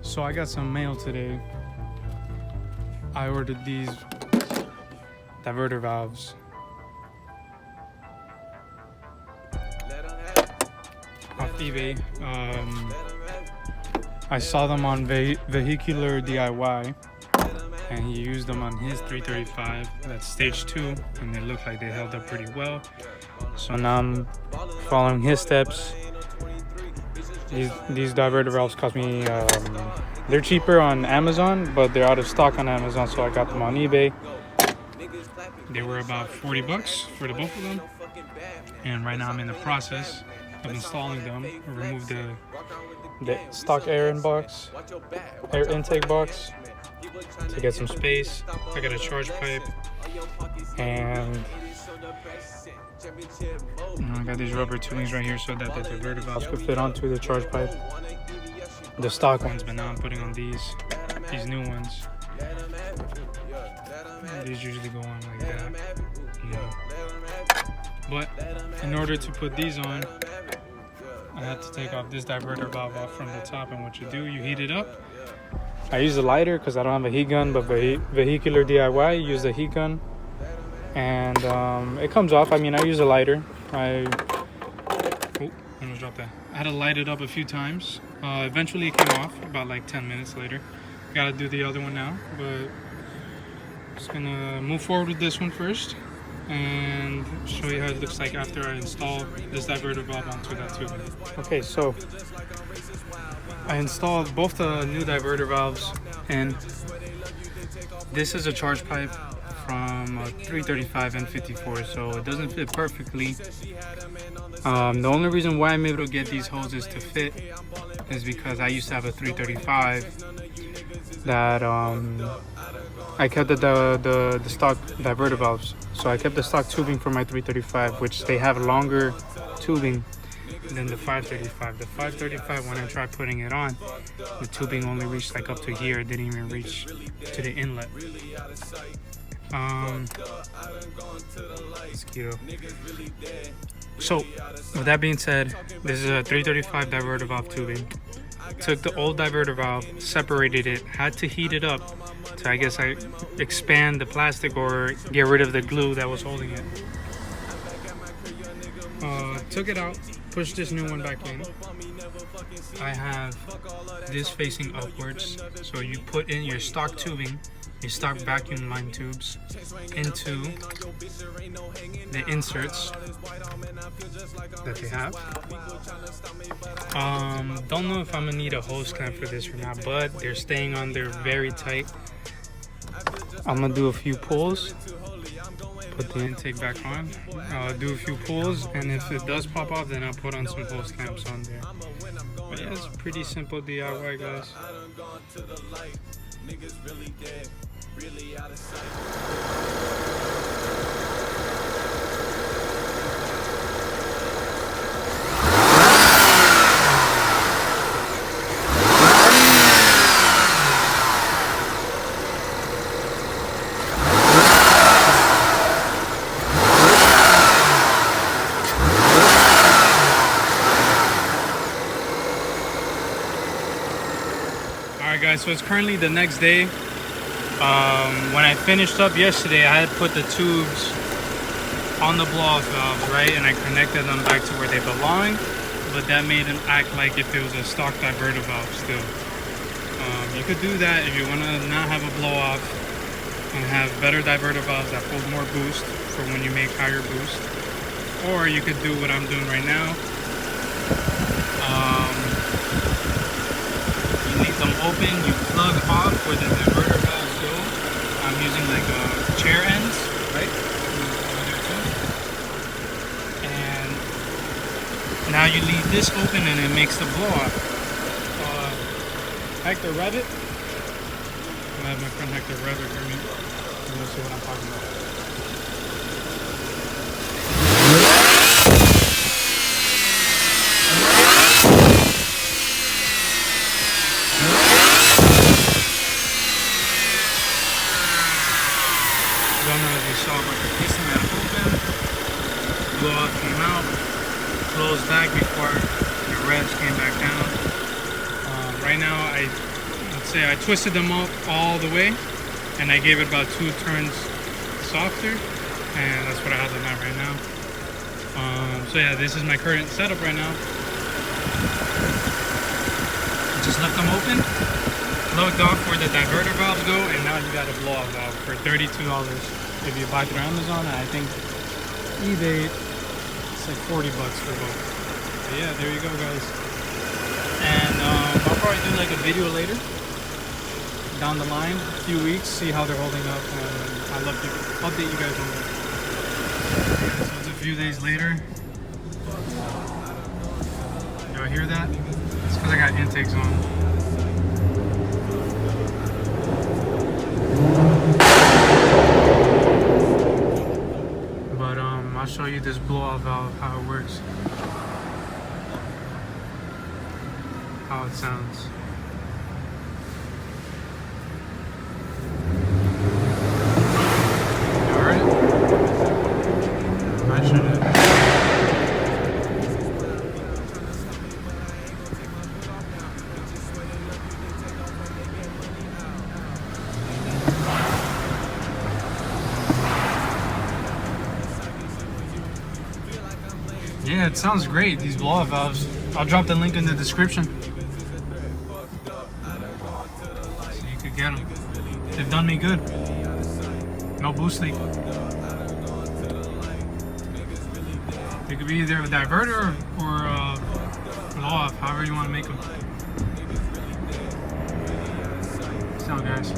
So I got some mail today. I ordered these diverter valves off eBay. I saw them on Vehicular DIY, and he used them on his 335. That's stage 2, and they look like they held up pretty well. So now I'm following his steps. These diverter valves cost me, they're cheaper on Amazon, but they're out of stock on Amazon, so I got them on eBay. They were about 40 bucks for the both of them. And right now I'm in the process of installing them. I removed the stock air intake box to get some space. I got a charge pipe, and I got these rubber tunings right here so that the diverter valves could fit onto the charge pipe, the stock ones, but now I'm putting on these new ones. These usually go on like that, but in order to put these on, I had to take off this diverter valve off from the top. And what you do, you heat it up. I use a lighter because I don't have a heat gun, but Vehicular DIY use a heat gun, and it comes off. I mean, I use a lighter. I almost dropped that. I had to light it up a few times. Eventually it came off about like 10 minutes later. Gotta do the other one now, but just gonna move forward with this one first and show you how it looks like after I install this diverter valve onto that tubing. Okay, so I installed both the new diverter valves, and this is a charge pipe from a 335 n54, so it doesn't fit perfectly. The only reason why I'm able to get these hoses to fit is because I used to have a 335 that I kept the stock diverter valves. So I kept the stock tubing for my 335, which they have longer tubing than the 535. The 535, when I tried putting it on, the tubing only reached like up to here. It didn't even reach to the inlet. So with that being said, this is a 335 diverter valve tubing. Took the old diverter valve, separated it, had to heat it up to, I guess, expand the plastic or get rid of the glue that was holding it. Took it out, pushed this new one back in. I have this facing upwards, so you put in your stock tubing, your stock vacuum line tubes, into the inserts that they have. Don't know if I'm gonna need a hose clamp for this or not, but they're staying on there very tight. I'm gonna do a few pulls, put the intake back on, do a few pulls, and if it does pop off, then I'll put on some hose clamps on there. But yeah, it's pretty simple DIY, guys. Alright guys, so it's currently the next day. When I finished up yesterday, I had put the tubes on the blow off valves, right? And I connected them back to where they belong, but that made them act like if it was a stock diverter valve still. You could do that if you want to not have a blow off and have better diverter valves that hold more boost for when you make higher boost. Or you could do what I'm doing right now. You leave them open, you plug off where the diverter valves go. I'm using like chair ends, right? And now you leave this open and it makes the blow off. Hector, rev it. I'm gonna have my friend Hector rev it for me. You'll see what I'm talking about. Blow off came out, closed back before the revs came back down. Right now I say I twisted them up all the way, and I gave it about 2 turns softer, and that's what I have them at right now. So yeah, this is my current setup right now. Just left them open, plugged off where the diverter valves go, and now you got a blow off valve for $32 if you buy through Amazon. And I think eBay, it's like 40 bucks for both. But yeah, there you go, guys. And I'll probably do like a video later down the line, a few weeks, see how they're holding up, and I'd love to update you guys on that. So it's a few days later. Y'all hear that? It's because I got intakes on. But I'll show you this blow-off valve, how it works, how it sounds. You heard it? I should have. Yeah, it sounds great, these blow-off valves. I'll drop the link in the description, so you could get them. They've done me good. No boost leak. They could be either a diverter or blow-off, however you want to make them. So guys.